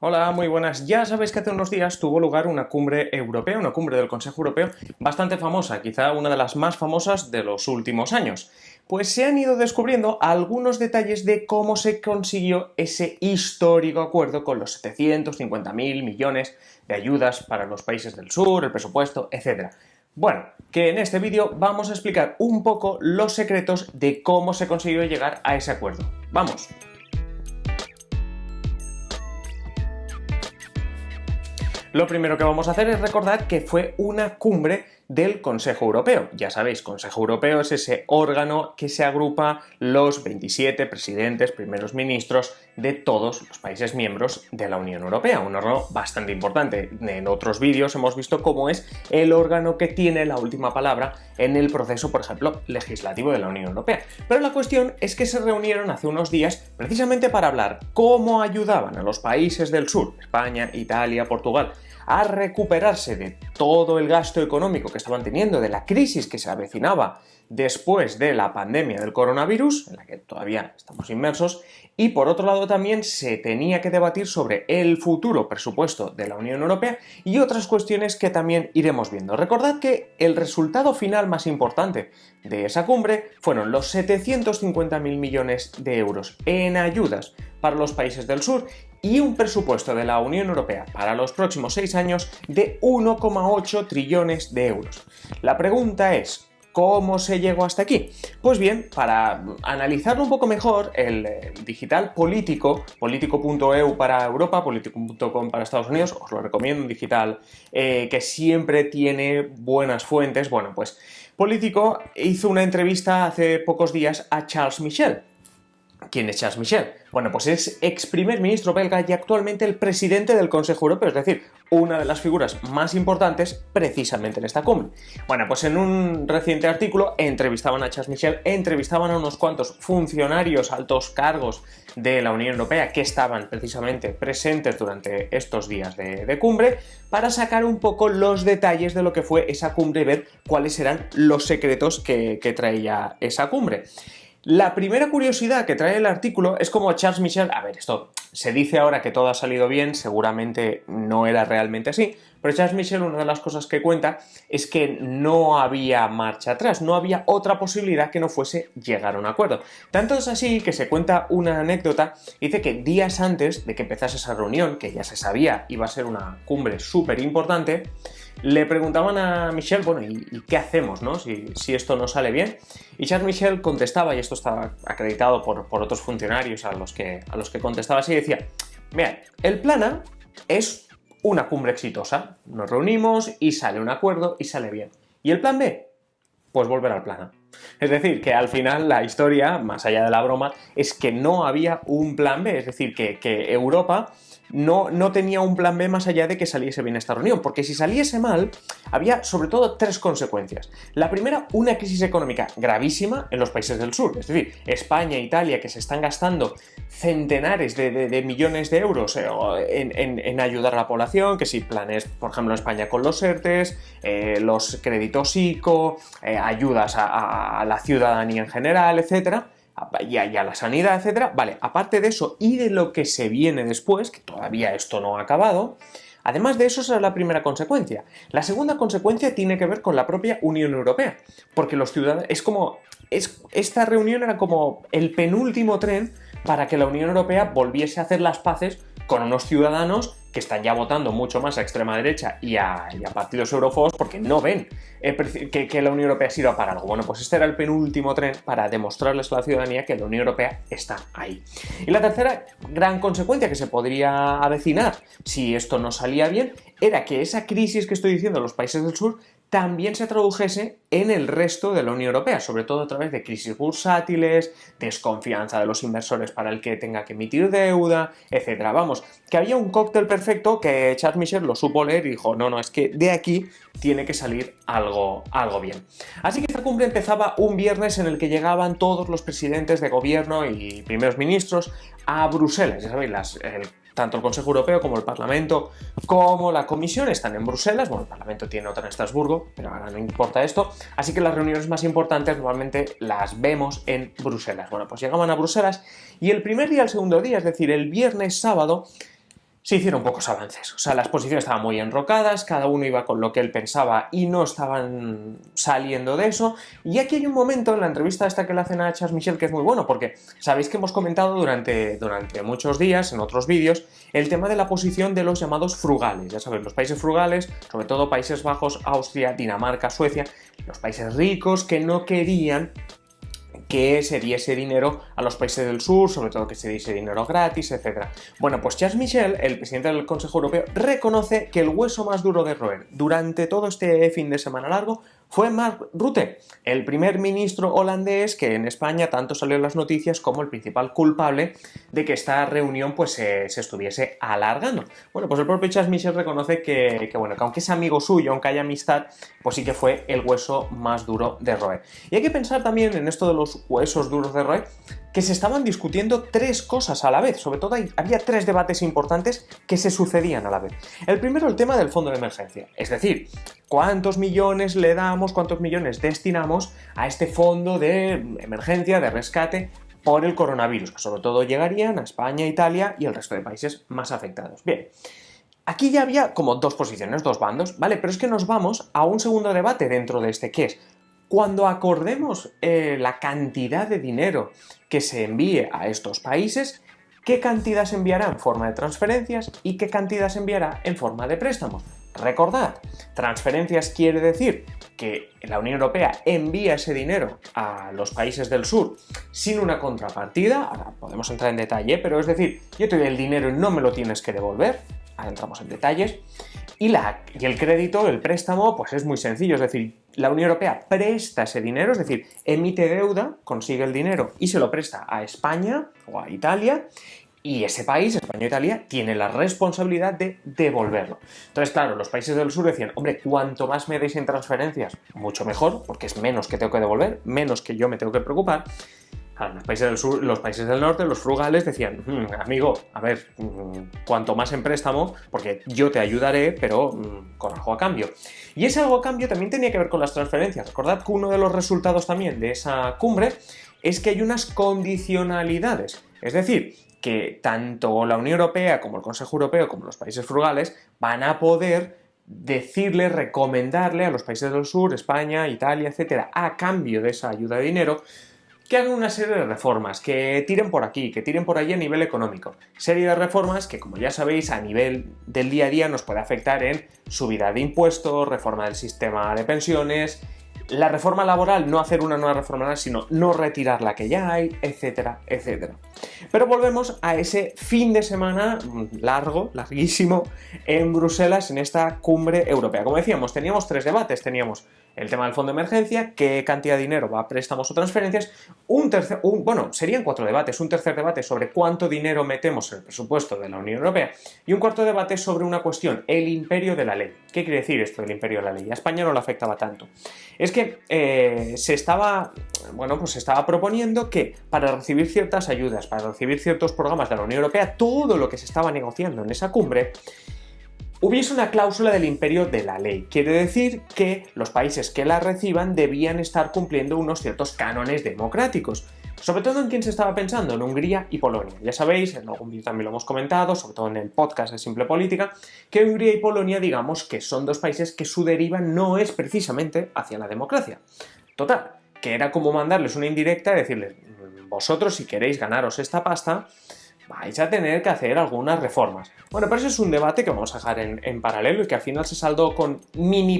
Hola, muy buenas. Ya sabéis que hace unos días tuvo lugar una cumbre europea, una cumbre del Consejo Europeo bastante famosa, quizá una de las más famosas de los últimos años. Pues se han ido descubriendo algunos detalles de cómo se consiguió ese histórico acuerdo con los 750.000 millones de ayudas para los países del sur, el presupuesto, etc. Bueno, que en este vídeo vamos a explicar un poco los secretos de cómo se consiguió llegar a ese acuerdo. ¡Vamos! Lo primero que vamos a hacer es recordar que fue una cumbre del Consejo Europeo. Ya sabéis, Consejo Europeo es ese órgano que se agrupa los 27 presidentes, primeros ministros de todos los países miembros de la Unión Europea. Un órgano bastante importante. En otros vídeos hemos visto cómo es el órgano que tiene la última palabra en el proceso, por ejemplo, legislativo de la Unión Europea. Pero la cuestión es que se reunieron hace unos días precisamente para hablar cómo ayudaban a los países del sur, España, Italia, Portugal, a recuperarse de todo el gasto económico que estaban teniendo, de la crisis que se avecinaba después de la pandemia del coronavirus, en la que todavía estamos inmersos, y por otro lado también se tenía que debatir sobre el futuro presupuesto de la Unión Europea y otras cuestiones que también iremos viendo. Recordad que el resultado final más importante de esa cumbre fueron los 750.000 millones de euros en ayudas para los países del sur y un presupuesto de la Unión Europea para los próximos 6 años de 1,8 trillones de euros. La pregunta es, ¿cómo se llegó hasta aquí? Pues bien, para analizarlo un poco mejor, el digital Político, político.eu para Europa, político.com para Estados Unidos, os lo recomiendo, un digital que siempre tiene buenas fuentes. Bueno, pues Político hizo una entrevista hace pocos días a Charles Michel. ¿Quién es Charles Michel? Bueno, pues es ex primer ministro belga y actualmente el presidente del Consejo Europeo, es decir, una de las figuras más importantes precisamente en esta cumbre. Bueno, pues en un reciente artículo entrevistaban a Charles Michel, entrevistaban a unos cuantos funcionarios, altos cargos de la Unión Europea que estaban precisamente presentes durante estos días de cumbre para sacar un poco los detalles de lo que fue esa cumbre y ver cuáles eran los secretos que traía esa cumbre. La primera curiosidad que trae el artículo es como Charles Michel, a ver, esto se dice ahora que todo ha salido bien, seguramente no era realmente así, pero Charles Michel, una de las cosas que cuenta es que no había marcha atrás, no había otra posibilidad que no fuese llegar a un acuerdo. Tanto es así que se cuenta una anécdota, dice que días antes de que empezase esa reunión, que ya se sabía iba a ser una cumbre súper importante, le preguntaban a Michel, bueno, ¿y qué hacemos, no? Si esto no sale bien. Y Charles Michel contestaba, y esto está acreditado por otros funcionarios a los que contestaba así, decía, mira, el plan A es una cumbre exitosa, nos reunimos y sale un acuerdo y sale bien. ¿Y el plan B? Pues volver al plan A. Es decir, que al final la historia, más allá de la broma, es que no había un plan B, es decir, que Europa no tenía un plan B más allá de que saliese bien esta reunión, porque si saliese mal, había sobre todo tres consecuencias. La primera, una crisis económica gravísima en los países del sur, es decir, España e Italia, que se están gastando centenares de millones de euros en ayudar a la población, que si planes, por ejemplo, en España con los ERTEs, los créditos ICO, ayudas a la ciudadanía en general, etcétera, y a la sanidad, etcétera. Vale, aparte de eso y de lo que se viene después, que todavía esto no ha acabado, además de eso, esa es la primera consecuencia. La segunda consecuencia tiene que ver con la propia Unión Europea, porque los ciudadanos, esta reunión era como el penúltimo tren para que la Unión Europea volviese a hacer las paces con unos ciudadanos que están ya votando mucho más a extrema derecha y a partidos eurofobos porque no ven que la Unión Europea sirva para algo. Bueno, pues este era el penúltimo tren para demostrarles a la ciudadanía que la Unión Europea está ahí. Y la tercera gran consecuencia que se podría avecinar si esto no salía bien era que esa crisis que estoy diciendo en los países del sur también se tradujese en el resto de la Unión Europea, sobre todo a través de crisis bursátiles, desconfianza de los inversores para el que tenga que emitir deuda, etc. Vamos, que había un cóctel perfecto que Charles Michel lo supo leer y dijo, no, es que de aquí tiene que salir algo bien. Así que esta cumbre empezaba un viernes en el que llegaban todos los presidentes de gobierno y primeros ministros a Bruselas. Ya sabéis, tanto el Consejo Europeo como el Parlamento como la Comisión están en Bruselas. Bueno, el Parlamento tiene otra en Estrasburgo, pero ahora no importa esto. Así que las reuniones más importantes normalmente las vemos en Bruselas. Bueno, pues llegaban a Bruselas y el primer día, el segundo día, es decir, el viernes sábado, se hicieron pocos avances. O sea, las posiciones estaban muy enrocadas, cada uno iba con lo que él pensaba y no estaban saliendo de eso. Y aquí hay un momento en la entrevista esta que le hacen a Charles Michel que es muy bueno, porque sabéis que hemos comentado durante muchos días, en otros vídeos, el tema de la posición de los llamados frugales. Ya sabéis, los países frugales, sobre todo Países Bajos, Austria, Dinamarca, Suecia, los países ricos que no querían que se diese dinero a los países del sur, sobre todo que se diese dinero gratis, etc. Bueno, pues Charles Michel, el presidente del Consejo Europeo, reconoce que el hueso más duro de roer durante todo este fin de semana largo fue Mark Rutte, el primer ministro holandés que en España tanto salió en las noticias como el principal culpable de que esta reunión pues se estuviese alargando. Bueno, pues el propio Charles Michel reconoce que aunque es amigo suyo, aunque haya amistad, pues sí que fue el hueso más duro de roer. Y hay que pensar también en esto de los huesos duros de roer, que se estaban discutiendo tres cosas a la vez, sobre todo había tres debates importantes que se sucedían a la vez. El primero, el tema del fondo de emergencia, es decir, cuántos millones le damos, cuántos millones destinamos a este fondo de emergencia, de rescate por el coronavirus, que sobre todo llegarían a España, Italia y el resto de países más afectados. Bien, aquí ya había como dos posiciones, dos bandos, ¿vale? Pero es que nos vamos a un segundo debate dentro de este, que es cuando acordemos la cantidad de dinero que se envíe a estos países, qué cantidad se enviará en forma de transferencias y qué cantidad se enviará en forma de préstamos. Recordad, transferencias quiere decir que la Unión Europea envía ese dinero a los países del sur sin una contrapartida. Ahora podemos entrar en detalle, pero es decir, yo te doy el dinero y no me lo tienes que devolver. Ahora entramos en detalles. Y el crédito, el préstamo, pues es muy sencillo, es decir, la Unión Europea presta ese dinero, es decir, emite deuda, consigue el dinero y se lo presta a España o a Italia, y ese país, España o Italia, tiene la responsabilidad de devolverlo. Entonces, claro, los países del sur decían, hombre, cuanto más me deis en transferencias, mucho mejor, porque es menos que tengo que devolver, menos que yo me tengo que preocupar. Claro, los países del sur, los países del norte, los frugales decían, amigo, a ver, cuanto más en préstamo, porque yo te ayudaré, pero con algo a cambio. Y ese algo a cambio también tenía que ver con las transferencias. Recordad que uno de los resultados también de esa cumbre es que hay unas condicionalidades. Es decir, que tanto la Unión Europea como el Consejo Europeo, como los países frugales, van a poder decirle, recomendarle a los países del sur, España, Italia, etcétera, a cambio de esa ayuda de dinero, que hagan una serie de reformas, que tiren por aquí, que tiren por allí a nivel económico. Serie de reformas que, como ya sabéis, a nivel del día a día nos puede afectar en subida de impuestos, reforma del sistema de pensiones, la reforma laboral, no hacer una nueva reforma laboral, sino no retirar la que ya hay, etcétera, etcétera. Pero volvemos a ese fin de semana largo, larguísimo, en Bruselas, en esta cumbre europea. Como decíamos, teníamos tres debates. Teníamos el tema del fondo de emergencia, qué cantidad de dinero va a préstamos o transferencias, serían cuatro debates, un tercer debate sobre cuánto dinero metemos en el presupuesto de la Unión Europea y un cuarto debate sobre una cuestión, el imperio de la ley. ¿Qué quiere decir esto del imperio de la ley? A España no le afectaba tanto. Es que se estaba proponiendo que para recibir ciertas ayudas, para recibir ciertos programas de la Unión Europea, todo lo que se estaba negociando en esa cumbre, hubiese una cláusula del imperio de la ley. Quiere decir que los países que la reciban debían estar cumpliendo unos ciertos cánones democráticos. Sobre todo en quién se estaba pensando, en Hungría y Polonia. Ya sabéis, en algún vídeo también lo hemos comentado, sobre todo en el podcast de Simple Política, que Hungría y Polonia, digamos que son dos países que su deriva no es precisamente hacia la democracia. Total, que era como mandarles una indirecta y decirles, vosotros si queréis ganaros esta pasta, vais a tener que hacer algunas reformas. Bueno, pero ese es un debate que vamos a dejar en paralelo y que al final se saldó con mini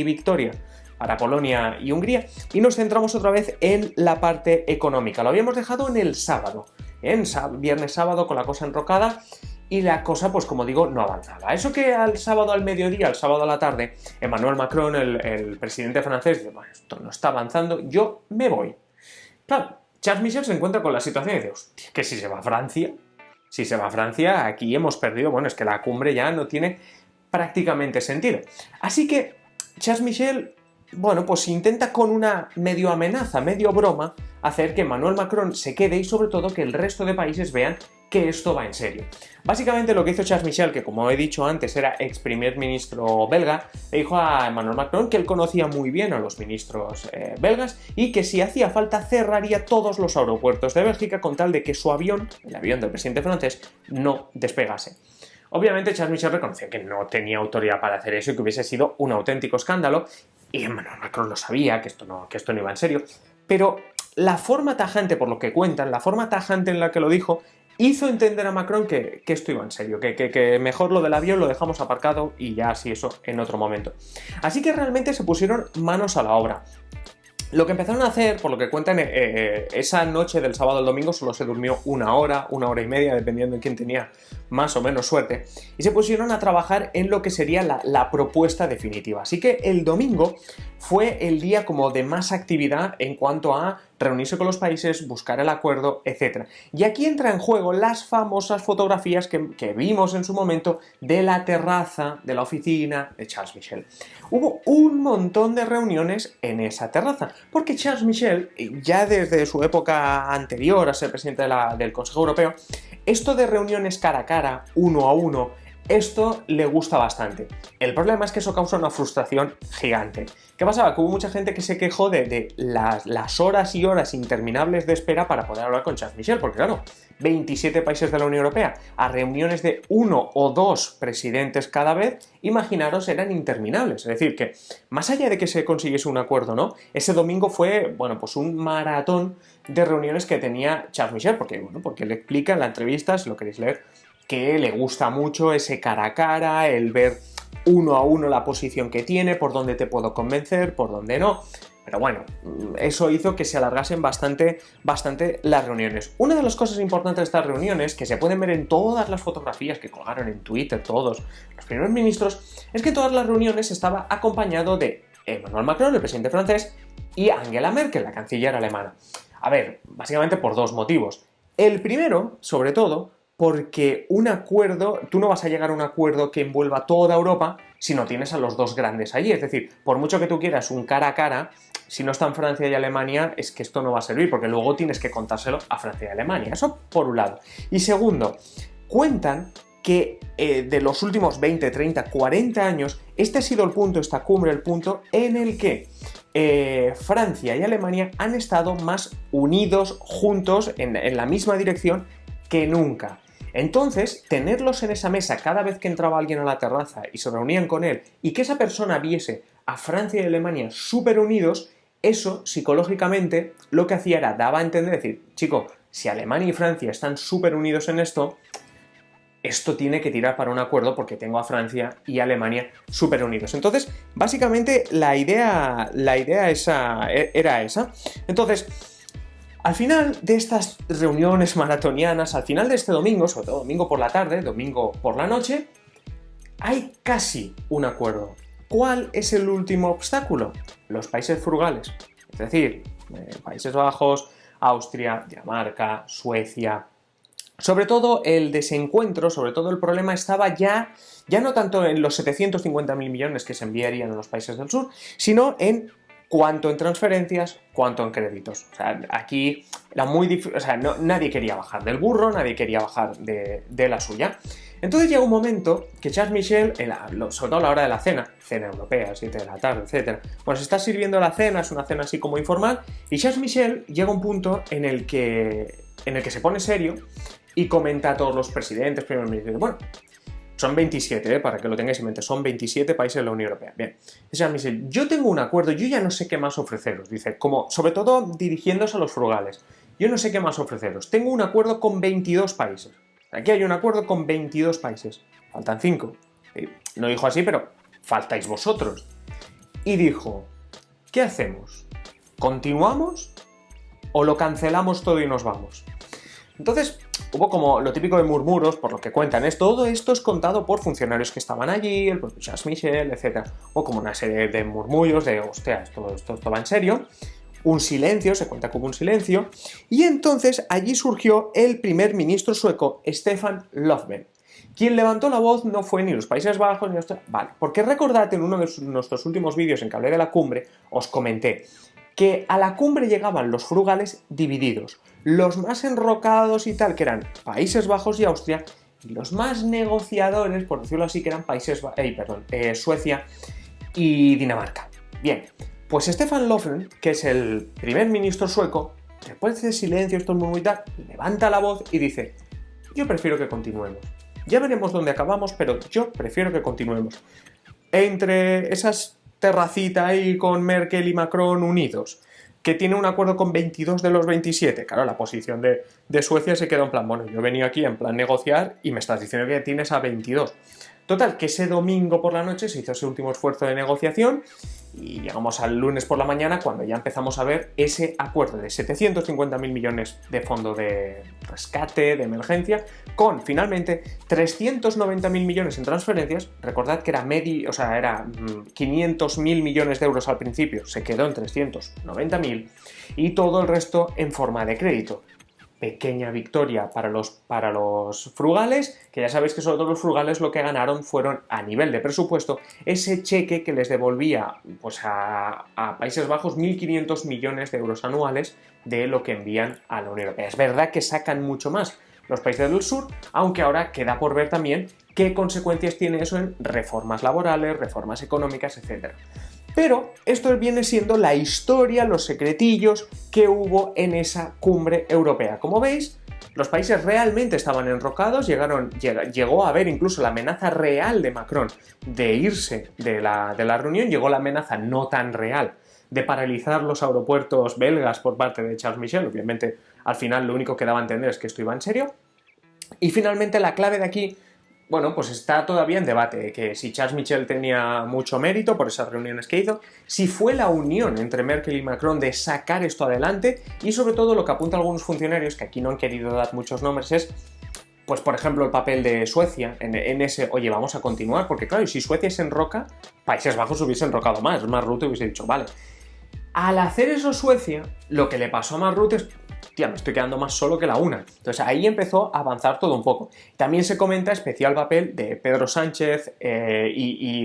victoria para Polonia y Hungría, y nos centramos otra vez en la parte económica. Lo habíamos dejado en el sábado, viernes sábado con la cosa enrocada, y la cosa, pues como digo, no avanzaba. Eso que al sábado al mediodía, al sábado a la tarde, Emmanuel Macron, el presidente francés, dice, bueno, esto no está avanzando, yo me voy. Claro, Charles Michel se encuentra con la situación y dice, hostia, que si se va a Francia, aquí hemos perdido, bueno, es que la cumbre ya no tiene prácticamente sentido. Así que Charles Michel, bueno, pues intenta con una medio amenaza, medio broma, hacer que Emmanuel Macron se quede y sobre todo que el resto de países vean que esto va en serio. Básicamente lo que hizo Charles Michel, que como he dicho antes era ex primer ministro belga, le dijo a Emmanuel Macron que él conocía muy bien a los ministros belgas y que si hacía falta cerraría todos los aeropuertos de Bélgica con tal de que su avión, el avión del presidente francés, no despegase. Obviamente Charles Michel reconoció que no tenía autoridad para hacer eso y que hubiese sido un auténtico escándalo, y Emmanuel Macron lo sabía, que esto no iba en serio, pero la forma tajante, por lo que cuentan, la forma tajante en la que lo dijo, hizo entender a Macron que esto iba en serio, que mejor lo del avión lo dejamos aparcado y ya así eso en otro momento. Así que realmente se pusieron manos a la obra. Lo que empezaron a hacer, por lo que cuentan, esa noche del sábado al domingo solo se durmió una hora y media, dependiendo de quién tenía más o menos suerte, y se pusieron a trabajar en lo que sería la propuesta definitiva. Así que el domingo fue el día como de más actividad en cuanto a reunirse con los países, buscar el acuerdo, etc. Y aquí entra en juego las famosas fotografías que vimos en su momento de la terraza de la oficina de Charles Michel. Hubo un montón de reuniones en esa terraza, porque Charles Michel, ya desde su época anterior a ser presidente del Consejo Europeo, esto de reuniones cara a cara, uno a uno, esto le gusta bastante. El problema es que eso causa una frustración gigante. ¿Qué pasaba? Que hubo mucha gente que se quejó de las horas y horas interminables de espera para poder hablar con Charles Michel, porque claro, 27 países de la Unión Europea a reuniones de 1 o 2 presidentes cada vez, imaginaros, eran interminables. Es decir, que más allá de que se consiguiese un acuerdo, ¿no? Ese domingo fue, bueno, pues un maratón de reuniones que tenía Charles Michel, porque le explica en la entrevista, si lo queréis leer, que le gusta mucho ese cara a cara, el ver uno a uno la posición que tiene, por dónde te puedo convencer, por dónde no. Pero bueno, eso hizo que se alargasen bastante las reuniones. Una de las cosas importantes de estas reuniones, que se pueden ver en todas las fotografías que colgaron en Twitter todos los primeros ministros, es que en todas las reuniones estaba acompañado de Emmanuel Macron, el presidente francés, y Angela Merkel, la canciller alemana. A ver, básicamente por dos motivos. El primero, sobre todo, porque un acuerdo, tú no vas a llegar a un acuerdo que envuelva toda Europa si no tienes a los dos grandes allí. Es decir, por mucho que tú quieras un cara a cara, si no están Francia y Alemania, es que esto no va a servir, porque luego tienes que contárselo a Francia y Alemania. Eso por un lado. Y segundo, cuentan que de los últimos 20, 30, 40 años, este ha sido el punto, esta cumbre, el punto en el que Francia y Alemania han estado más unidos, juntos, en la misma dirección que nunca. Entonces, tenerlos en esa mesa cada vez que entraba alguien a la terraza y se reunían con él, y que esa persona viese a Francia y Alemania súper unidos, eso psicológicamente lo que hacía era, daba a entender, decir, chico, si Alemania y Francia están súper unidos en esto tiene que tirar para un acuerdo porque tengo a Francia y Alemania súper unidos. Entonces, básicamente la idea era esa. Entonces, al final de estas reuniones maratonianas, al final de este domingo, sobre todo domingo por la tarde, domingo por la noche, hay casi un acuerdo. ¿Cuál es el último obstáculo? Los países frugales. Es decir, Países Bajos, Austria, Dinamarca, Suecia. Sobre todo el desencuentro, sobre todo el problema estaba ya no tanto en los 750.000 millones que se enviarían a los países del sur, sino en cuánto en transferencias, cuánto en créditos. O sea, aquí era muy difícil, o sea, nadie quería bajar del burro, nadie quería bajar de la suya. Entonces llega un momento que Charles Michel, sobre todo a la hora de la cena europea, 7 de la tarde, etc., pues está sirviendo la cena, es una cena así como informal, y Charles Michel llega a un punto en el que se pone serio y comenta a todos los presidentes, primeros ministros, bueno, son 27, para que lo tengáis en mente, son 27 países de la Unión Europea. Bien, Charles Michel, yo tengo un acuerdo, yo ya no sé qué más ofreceros, dice, como sobre todo dirigiéndose a los frugales, yo no sé qué más ofreceros, tengo un acuerdo con 22 países, aquí hay un acuerdo con 22 países, faltan 5, no dijo así, pero faltáis vosotros, y dijo, ¿qué hacemos? ¿Continuamos o lo cancelamos todo y nos vamos? Entonces, hubo como lo típico de murmuros, por lo que cuentan, todo esto es contado por funcionarios que estaban allí, el propio Charles Michel, etc. O como una serie de murmullos de, hostia, esto va en serio. Un silencio, se cuenta como un silencio. Y entonces allí surgió el primer ministro sueco, Stefan Löfven. Quien levantó la voz no fue ni los Países Bajos ni Australia. Vale, porque recordad en uno de nuestros últimos vídeos en que hablé de la cumbre, os comenté que a la cumbre llegaban los frugales divididos. Los más enrocados y tal, que eran Países Bajos y Austria, y los más negociadores, por decirlo así, que eran Suecia y Dinamarca. Bien, pues Stefan Löfven, que es el primer ministro sueco, después de silencio, esto es muy tal, levanta la voz y dice, yo prefiero que continuemos. Ya veremos dónde acabamos, pero yo prefiero que continuemos. Entre esas terracita ahí con Merkel y Macron unidos, que tiene un acuerdo con 22 de los 27. Claro, la posición de Suecia se quedó en plan, bueno, yo he venido aquí en plan negociar y me estás diciendo que tienes a 22. Total, que ese domingo por la noche se hizo ese último esfuerzo de negociación y llegamos al lunes por la mañana cuando ya empezamos a ver ese acuerdo de 750.000 millones de fondo de rescate, de emergencia, con finalmente 390.000 millones en transferencias. Recordad que era 500.000 millones de euros al principio, se quedó en 390.000 y todo el resto en forma de crédito. Pequeña victoria para los frugales, que ya sabéis que sobre todo los frugales lo que ganaron fueron, a nivel de presupuesto, ese cheque que les devolvía pues, a Países Bajos 1.500 millones de euros anuales de lo que envían a la Unión Europea. Es verdad que sacan mucho más los países del sur, aunque ahora queda por ver también qué consecuencias tiene eso en reformas laborales, reformas económicas, etc. Pero esto viene siendo la historia, los secretillos que hubo en esa cumbre europea. Como veis, los países realmente estaban enrocados, llegó a haber incluso la amenaza real de Macron de irse de la reunión, llegó la amenaza no tan real de paralizar los aeropuertos belgas por parte de Charles Michel. Obviamente, al final lo único que daba a entender es que esto iba en serio. Y finalmente la clave de aquí, bueno, pues está todavía en debate, que si Charles Michel tenía mucho mérito por esas reuniones que hizo, si fue la unión entre Merkel y Macron de sacar esto adelante, y sobre todo lo que apuntan algunos funcionarios, que aquí no han querido dar muchos nombres, es, pues por ejemplo, el papel de Suecia en ese, oye, vamos a continuar, porque claro, si Suecia se enroca, Países Bajos hubiese enrocado más Rutte hubiese dicho, vale. Al hacer eso Suecia, lo que le pasó a Mark Rutte es, tía, me estoy quedando más solo que la una. Entonces ahí empezó a avanzar todo un poco. También se comenta especial papel de Pedro Sánchez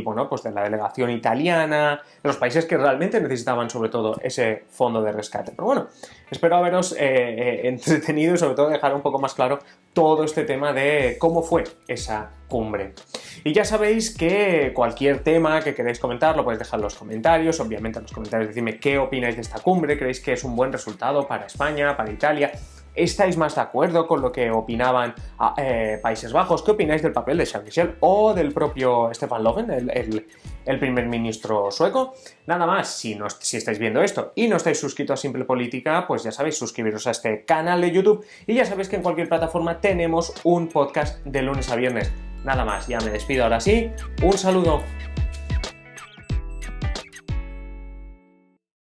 bueno, pues de la delegación italiana, de los países que realmente necesitaban sobre todo ese fondo de rescate. Pero bueno, espero haberos entretenido y sobre todo dejar un poco más claro todo este tema de cómo fue esa cumbre. Y ya sabéis que cualquier tema que queráis comentar lo podéis dejar en los comentarios. Obviamente en los comentarios decidme qué opináis de esta cumbre. ¿Creéis que es un buen resultado para España, para Italia? ¿Estáis más de acuerdo con lo que opinaban Países Bajos? ¿Qué opináis del papel de Charles Michel o del propio Stefan Löfven, el primer ministro sueco? Nada más, si estáis viendo esto y no estáis suscritos a Simple Política, pues ya sabéis, suscribiros a este canal de YouTube y ya sabéis que en cualquier plataforma tenemos un podcast de lunes a viernes. Nada más, ya me despido ahora sí. Un saludo.